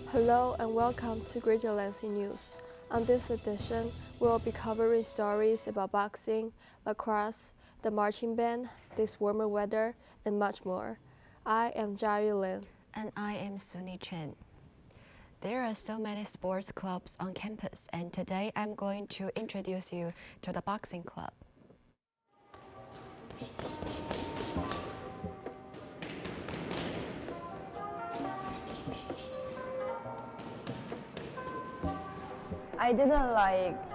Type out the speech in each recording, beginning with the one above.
Hello and welcome to Greater Lansing News. On this edition, we will be covering stories about boxing, lacrosse, the marching band, this warmer weather, and much more. I am Jari Lin. And I am Suni Chen. There are so many sports clubs on campus, and today I'm going to introduce you to the boxing club. I didn't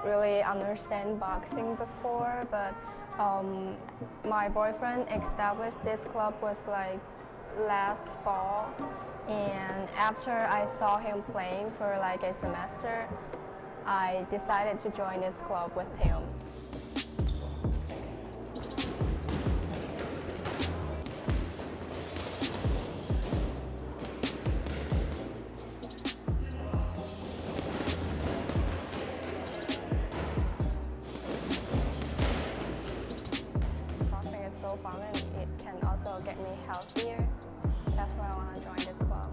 really understand boxing before, but my boyfriend established this club was last fall, and after I saw him playing for a semester, I decided to join this club with him. Boxing is so fun and it can also get me healthier. That's why I want to join this club.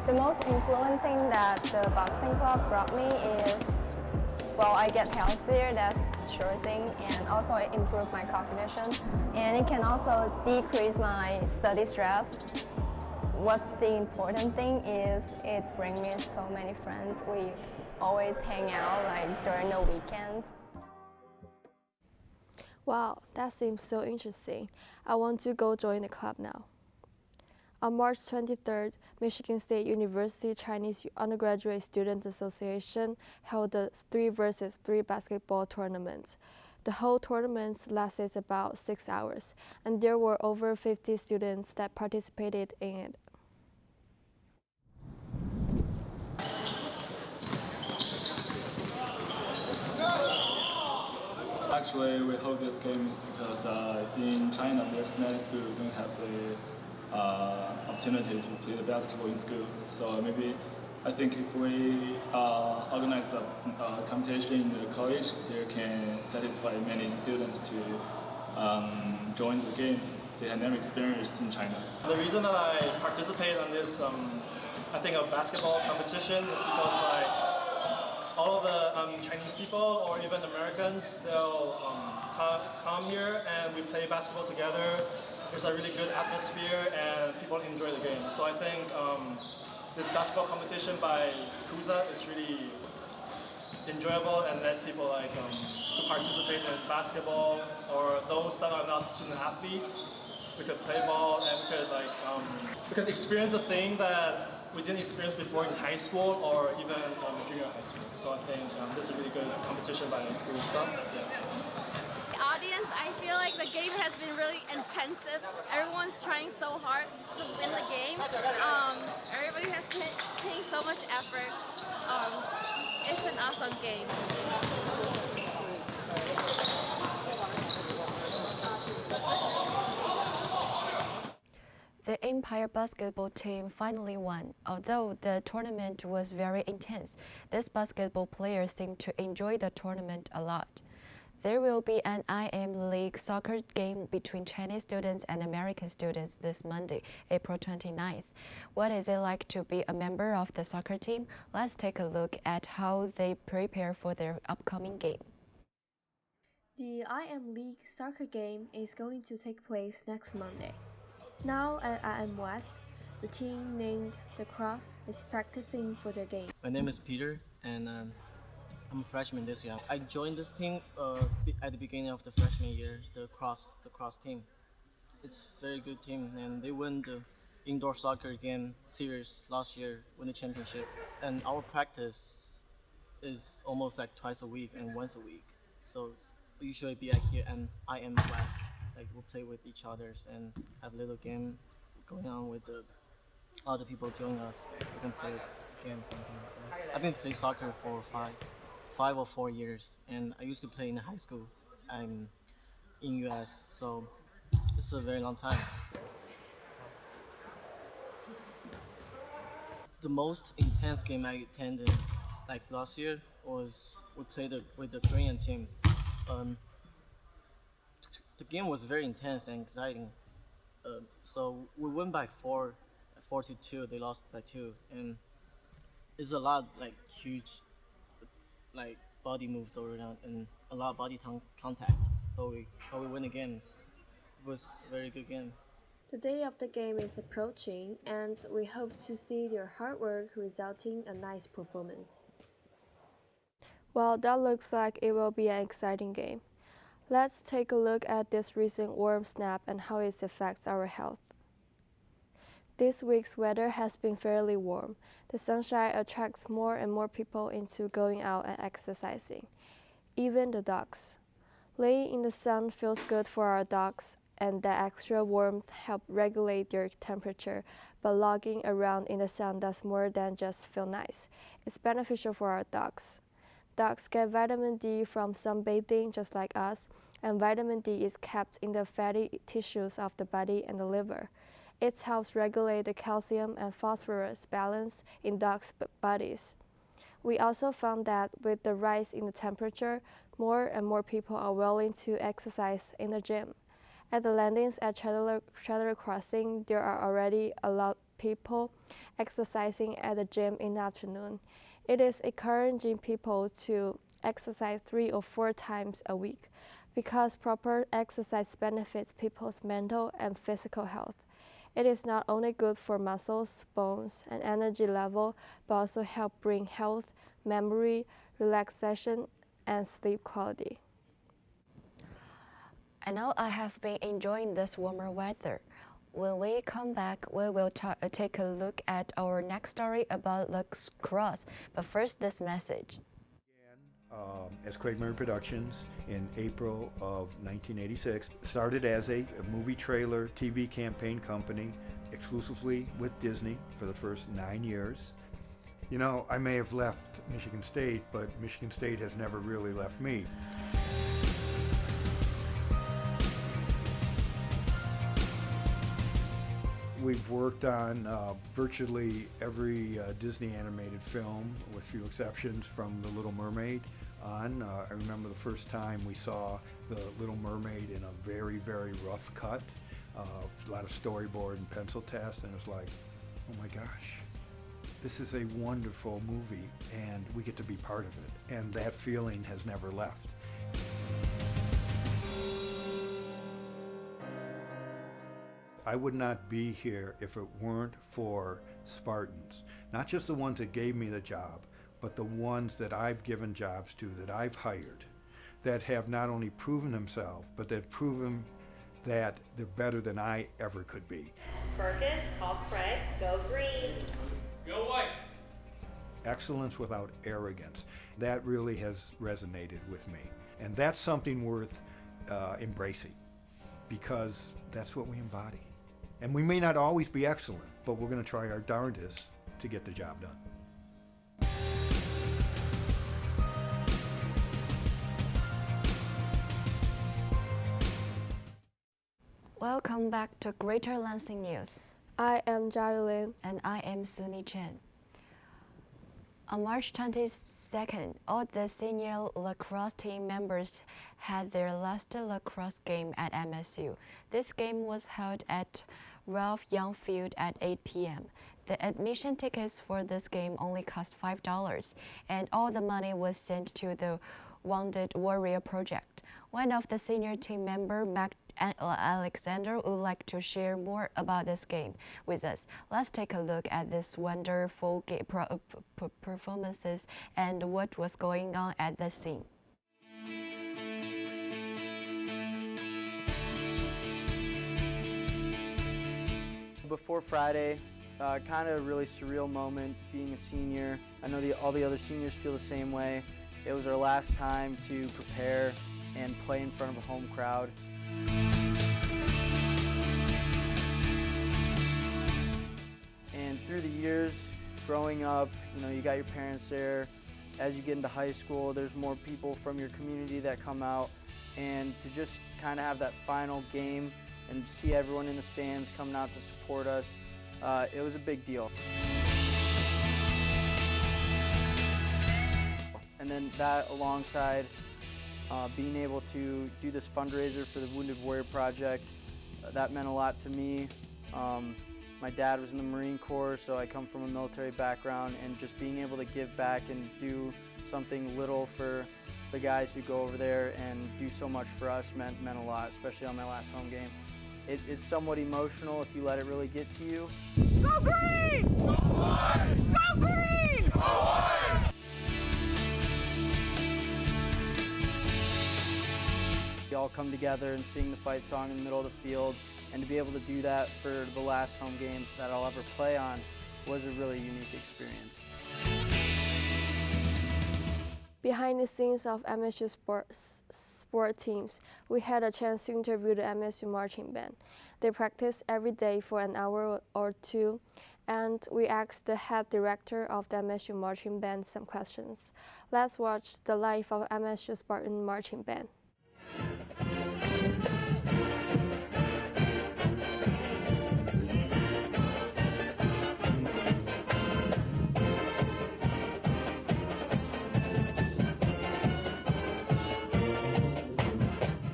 The most influential thing that the boxing club brought me is, I get healthier, that's a sure thing, and also it improved my cognition, and it can also decrease my study stress. What's the important thing is it brings me so many friends. We always hang out during the weekends. Wow, that seems so interesting. I want to go join the club now. On March 23rd, Michigan State University Chinese Undergraduate Student Association held the 3 versus 3 basketball tournament. The whole tournament lasted about 6 hours, and there were over 50 students that participated in it. Actually, we hold this game is because in China there's many schools who don't have the opportunity to play the basketball in school. So maybe I think if we organize a competition in the college, it can satisfy many students to join the game they have never experienced in China. The reason that I participate on this, I think, a basketball competition is because all of the Chinese people or even Americans, they'll come here and we play basketball together. There's a really good atmosphere and people enjoy the game. So I think this basketball competition by Cruza is really enjoyable and let people to participate in basketball, or those that are not student athletes. We could play ball and we could experience a thing that we didn't experience before in high school or even junior high school. So I think this is a really good competition by Cruza. Audience, I feel like the game has been really intensive. Everyone's trying so hard to win the game. Everybody has been putting so much effort. It's an awesome game. The Empire basketball team finally won. Although the tournament was very intense, these basketball players seemed to enjoy the tournament a lot. There will be an IM League soccer game between Chinese students and American students this Monday, April 29th. What is it like to be a member of the soccer team? Let's take a look at how they prepare for their upcoming game. The IM League soccer game is going to take place next Monday. Now at IM West, the team named the Cross is practicing for their game. My name is Peter, and I'm a freshman this year. I joined this team at the beginning of the freshman year, the cross team. It's a very good team, and they won the indoor soccer game series last year, won the championship. And our practice is almost twice a week and once a week. So we usually be here and IM West. We'll play with each other and have a little game going on with the other people join us. We can play games, something like that. I've been playing soccer for five or 4 years, and I used to play in high school. I'm in US, so it's a very long time. The most intense game I attended, like last year, was we played with the Korean team. Um, the game was very intense and exciting. So we won by 4-2. They lost by 2, and it's a lot like huge, like body moves around and a lot of body contact. But we win the games. It was a very good game. The day of the game is approaching, and we hope to see your hard work resulting in a nice performance. Well, that looks like it will be an exciting game. Let's take a look at this recent warm snap and how it affects our health. This week's weather has been fairly warm. The sunshine attracts more and more people into going out and exercising, even the dogs. Laying in the sun feels good for our dogs, and that extra warmth helps regulate their temperature, but logging around in the sun does more than just feel nice. It's beneficial for our dogs. Dogs get vitamin D from sunbathing just like us, and vitamin D is kept in the fatty tissues of the body and the liver. It helps regulate the calcium and phosphorus balance in dogs' bodies. We also found that with the rise in the temperature, more and more people are willing to exercise in the gym. At the landings at Chandler Crossing, there are already a lot of people exercising at the gym in the afternoon. It is encouraging people to exercise 3 or 4 times a week because proper exercise benefits people's mental and physical health. It is not only good for muscles, bones, and energy level, but also help bring health, memory, relaxation, and sleep quality. I know I have been enjoying this warmer weather. When we come back, we will take a look at our next story about lacrosse. But first, this message. As Craig Murray Productions in April of 1986. Started as a movie trailer TV campaign company exclusively with Disney for the first 9 years. You know, I may have left Michigan State, but Michigan State has never really left me. We've worked on virtually every Disney animated film, with few exceptions, from The Little Mermaid on. I remember the first time we saw The Little Mermaid in a very, very rough cut, a lot of storyboard and pencil test, and it was like, oh my gosh, this is a wonderful movie, and we get to be part of it. And that feeling has never left. I would not be here if it weren't for Spartans. Not just the ones that gave me the job, but the ones that I've given jobs to, that I've hired, that have not only proven themselves, but they've proven that they're better than I ever could be. Perkins, call Craig, go green. Go white. Excellence without arrogance. That really has resonated with me. And that's something worth embracing, because that's what we embody. And we may not always be excellent, but we're going to try our darndest to get the job done. Welcome back to Greater Lansing News. I am Jarilyn. And I am Suni Chen. On March 22nd, all the senior lacrosse team members had their last lacrosse game at MSU. This game was held at Ralph Young Field at 8 p.m. The admission tickets for this game only cost $5, and all the money was sent to the Wounded Warrior Project. One of the senior team members, Alexander, would like to share more about this game with us. Let's take a look at this wonderful performances and what was going on at the scene. Before Friday, kind of a really surreal moment being a senior. I know all the other seniors feel the same way. It was our last time to prepare and play in front of a home crowd. And through the years, growing up, you got your parents there. As you get into high school, there's more people from your community that come out. And to just kind of have that final game and see everyone in the stands coming out to support us, it was a big deal. And then that alongside being able to do this fundraiser for the Wounded Warrior Project, that meant a lot to me. My dad was in the Marine Corps, so I come from a military background, and just being able to give back and do something little for the guys who go over there and do so much for us meant a lot, especially on my last home game. It's somewhat emotional if you let it really get to you. Go green! Go white! Go green! Go white! We all come together and sing the fight song in the middle of the field, and to be able to do that for the last home game that I'll ever play on was a really unique experience. Behind the scenes of MSU sport teams, we had a chance to interview the MSU marching band. They practice every day for an hour or two, and we asked the head director of the MSU marching band some questions. Let's watch the life of MSU Spartan marching band.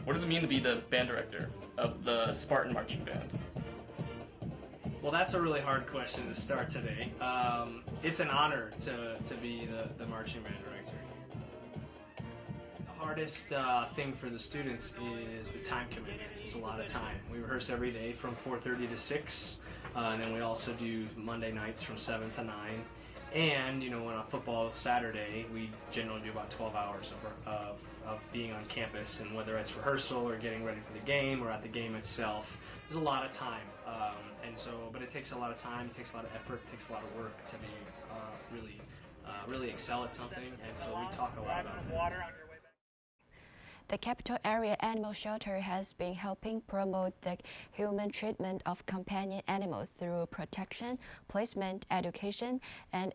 What does it mean to be the band director of the Spartan Marching Band? Well, that's a really hard question to start today. It's an honor to be the marching band director. The hardest thing for the students is the time commitment. It's a lot of time. We rehearse every day from 4:30 to 6, and then we also do Monday nights from 7 to 9. And, on a football Saturday, we generally do about 12 hours of being on campus, and whether it's rehearsal or getting ready for the game or at the game itself, there's a lot of time. But it takes a lot of time, it takes a lot of effort, it takes a lot of work to be really excel at something, and so we talk a lot about that. The Capital Area Animal Shelter has been helping promote the human treatment of companion animals through protection, placement, education, and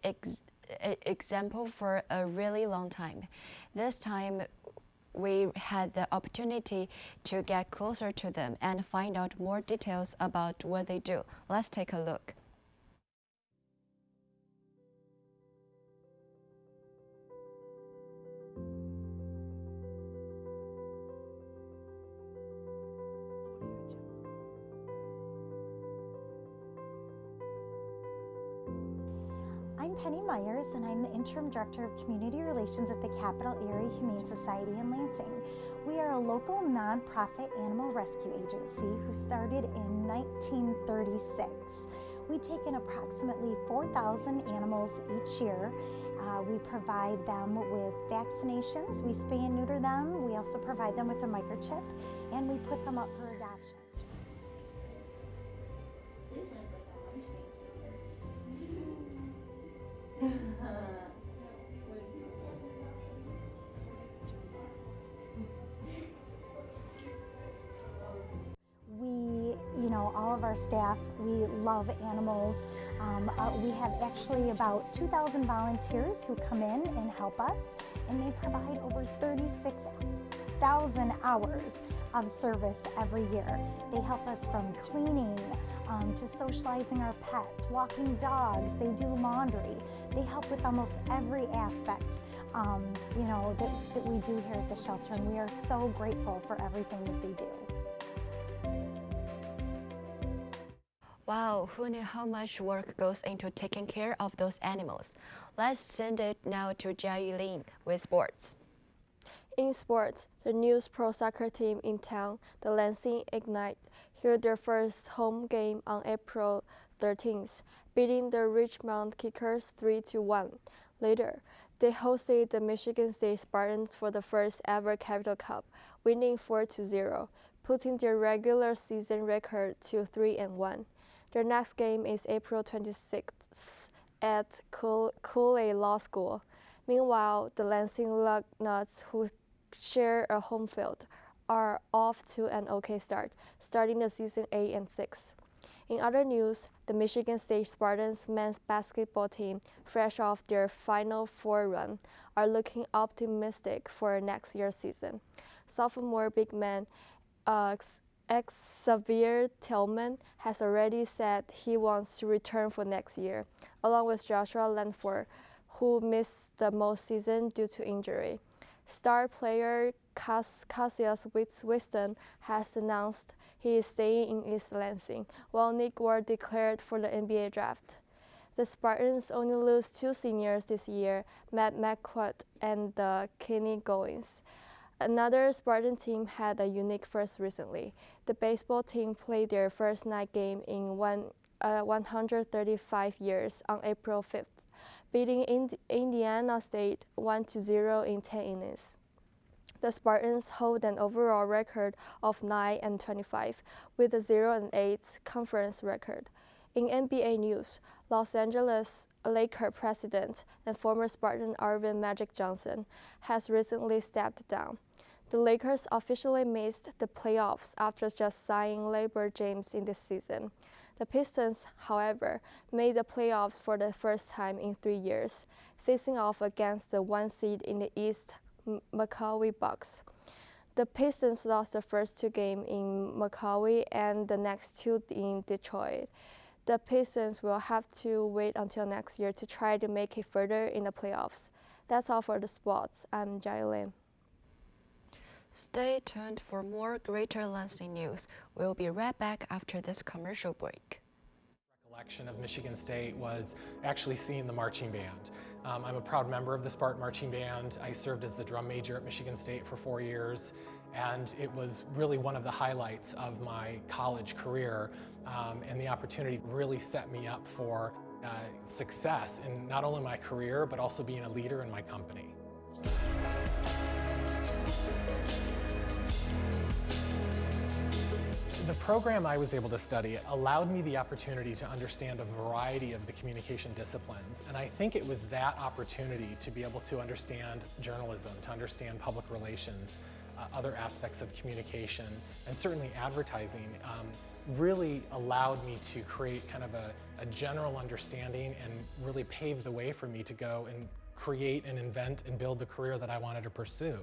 example for a really long time. This time, we had the opportunity to get closer to them and find out more details about what they do. Let's take a look. I'm Penny Myers, and I'm the Interim Director of Community Relations at the Capital Area Humane Society in Lansing. We are a local nonprofit animal rescue agency who started in 1936. We take in approximately 4,000 animals each year. We provide them with vaccinations, we spay and neuter them, we also provide them with a microchip, and we put them up for adoption. All of our staff, we love animals. We have actually about 2,000 volunteers who come in and help us, and they provide over 36,000 hours of service every year. They help us from cleaning to socializing our pets, walking dogs, they do laundry. They help with almost every aspect that we do here at the shelter, and we are so grateful for everything that they do. Wow, who knew how much work goes into taking care of those animals? Let's send it now to Jia Yulin with sports. In sports, the News Pro soccer team in town, the Lansing Ignite, held their first home game on April 13th, beating the Richmond Kickers 3-1. Later, they hosted the Michigan State Spartans for the first ever Capital Cup, winning 4-0, putting their regular season record to 3-1. Their next game is April 26th at Cooley Law School. Meanwhile, the Lansing Lugnuts, who share a home field, are off to an okay start, starting the season 8-6. In other news, the Michigan State Spartans men's basketball team, fresh off their Final Four run, are looking optimistic for next year's season. Sophomore big man Xavier Tillman has already said he wants to return for next year, along with Joshua Lanford, who missed the most season due to injury. Star player Cassius Winston has announced he is staying in East Lansing, while Nick Ward declared for the NBA draft. The Spartans only lose 2 seniors this year, Matt McQuaid and Kenny Goins. Another Spartan team had a unique first recently. The baseball team played their first night game in 135 years on April 5th, beating Indiana State 1-0 in 10 innings. The Spartans hold an overall record of 9-25, with a 0-8 conference record. In NBA news, Los Angeles Lakers president and former Spartan Arvin Magic Johnson has recently stepped down. The Lakers officially missed the playoffs after just signing LeBron James in this season. The Pistons, however, made the playoffs for the first time in 3 years, facing off against the 1 seed in the East, Milwaukee Bucks. The Pistons lost the first 2 games in Milwaukee and the next 2 in Detroit. The Pistons will have to wait until next year to try to make it further in the playoffs. That's all for the sports. I'm Jailin. Stay tuned for more Greater Lansing news. We'll be right back after this commercial break. Recollection of Michigan State was actually seeing the marching band. I'm a proud member of the Spartan Marching Band. I served as the drum major at Michigan State for 4 years, and it was really one of the highlights of my college career, and the opportunity really set me up for success in not only my career, but also being a leader in my company. The program I was able to study allowed me the opportunity to understand a variety of the communication disciplines, and I think it was that opportunity to be able to understand journalism, to understand public relations, other aspects of communication, and certainly advertising, really allowed me to create kind of a general understanding and really pave the way for me to go and create and invent and build the career that I wanted to pursue.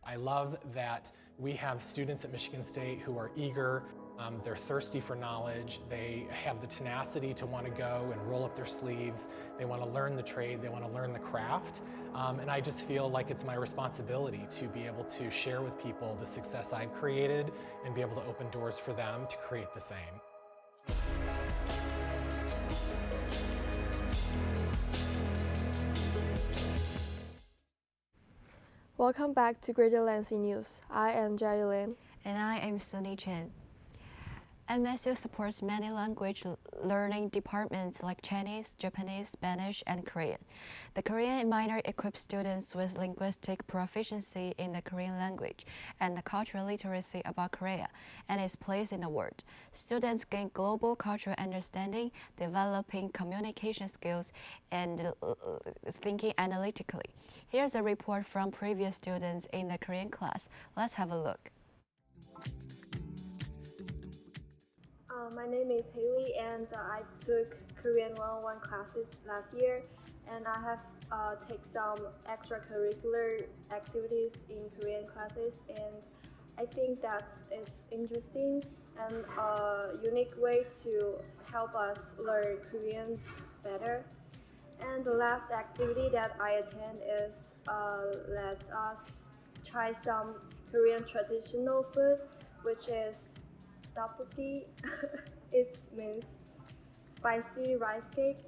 I love that we have students at Michigan State who are eager, they're thirsty for knowledge, they have the tenacity to want to go and roll up their sleeves, they want to learn the trade, they want to learn the craft, and I just feel like it's my responsibility to be able to share with people the success I've created and be able to open doors for them to create the same. Welcome back to Greater Lansing News. I am Jerry Lin. And I am Sunny Chen. MSU supports many language learning departments like Chinese, Japanese, Spanish, and Korean. The Korean minor equips students with linguistic proficiency in the Korean language and the cultural literacy about Korea and its place in the world. Students gain global cultural understanding, developing communication skills, and thinking analytically. Here's a report from previous students in the Korean class. Let's have a look. My name is Haley, and I took Korean 101 classes last year, and I have taken some extracurricular activities in Korean classes, and I think that is interesting and a unique way to help us learn Korean better. And the last activity that I attend is let us try some Korean traditional food, which is tteokbokki. It means spicy rice cake,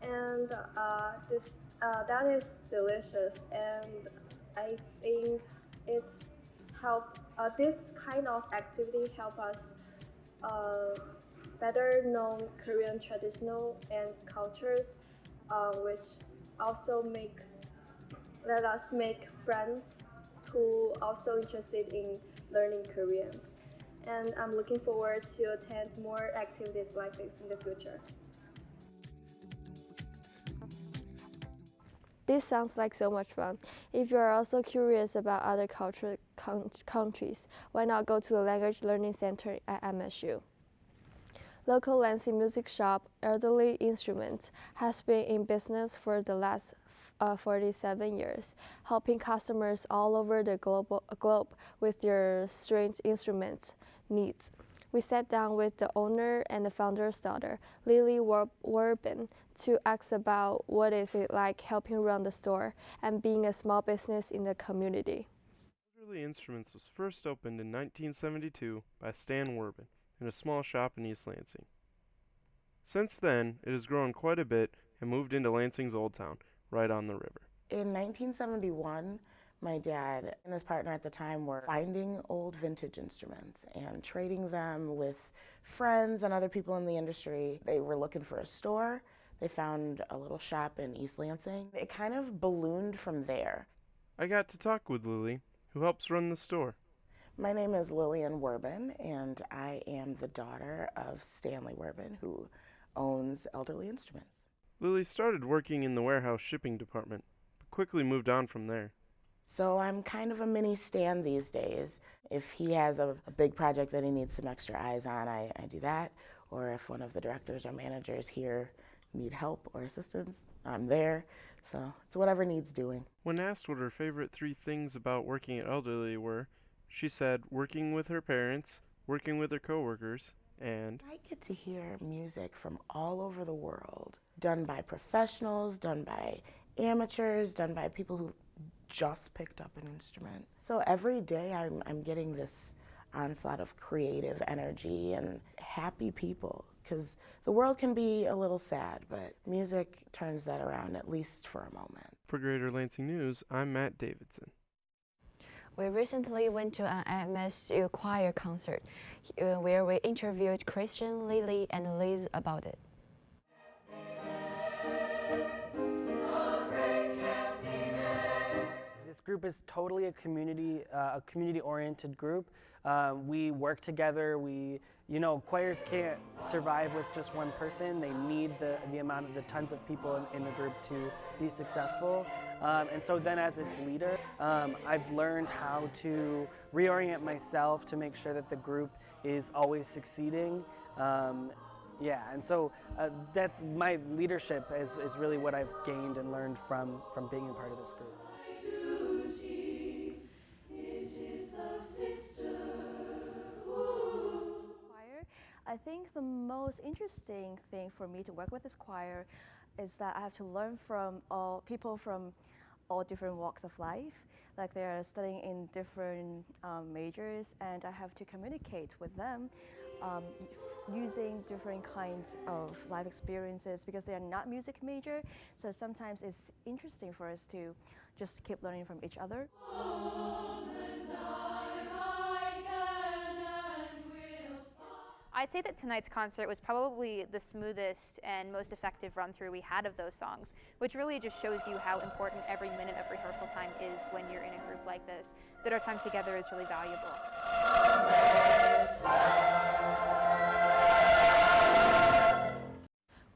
and that is delicious. And I think it's this kind of activity help us better know Korean traditional and cultures, which also let us make friends who also interested in learning Korean. And I'm looking forward to attend more activities like this in the future. This sounds like so much fun. If you are also curious about other countries, why not go to the Language Learning Center at MSU? Local Lansing music shop, Elderly Instruments, has been in business for the last 47 years, helping customers all over the globe with their stringed instruments needs. We sat down with the owner and the founder's daughter, Lily Werbin, to ask about what is it like helping run the store and being a small business in the community. Elderly Instruments was first opened in 1972 by Stan Werbin in a small shop in East Lansing. Since then, it has grown quite a bit and moved into Lansing's Old Town, right on the river. In 1971, my dad and his partner at the time were finding old vintage instruments and trading them with friends and other people in the industry. They were looking for a store. They found a little shop in East Lansing. It kind of ballooned from there. I got to talk with Lily, who helps run the store. My name is Lillian Werbin, and I am the daughter of Stanley Werbin, who owns Elderly Instruments. Lily started working in the warehouse shipping department, but quickly moved on from there. So I'm kind of a mini Stan these days. If he has a big project that he needs some extra eyes on, I do that. Or if one of the directors or managers here need help or assistance, I'm there. So it's whatever needs doing. When asked what her favorite 3 things about working at Elderly were, she said working with her parents, working with her coworkers, and I get to hear music from all over the world, done by professionals, done by amateurs, done by people who just picked up an instrument. So every day I'm getting this onslaught of creative energy and happy people, because the world can be a little sad, but music turns that around, at least for a moment. For Greater Lansing News, I'm Matt Davidson. We recently went to an MSU choir concert where we interviewed Christian, Lily, and Liz about it. This group is totally a community-oriented group. We work together. Choirs can't survive with just one person. They need the tons of people in the group to be successful. And so then as its leader, I've learned how to reorient myself to make sure that the group is always succeeding. And so that's my leadership is really what I've gained and learned from being a part of this group. I think the most interesting thing for me to work with this choir is that I have to learn from people from all different walks of life. Like they're studying in different majors, and I have to communicate with them using different kinds of life experiences because they are not music major. So sometimes it's interesting for us to just keep learning from each other. I'd say that tonight's concert was probably the smoothest and most effective run-through we had of those songs, which really just shows you how important every minute of rehearsal time is when you're in a group like this, that our time together is really valuable.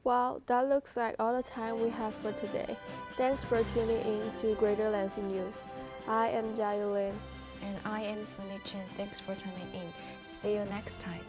Well, that looks like all the time we have for today. Thanks for tuning in to Greater Lansing News. I am Jailin. And I am Sunny Chen. Thanks for tuning in. See you next time.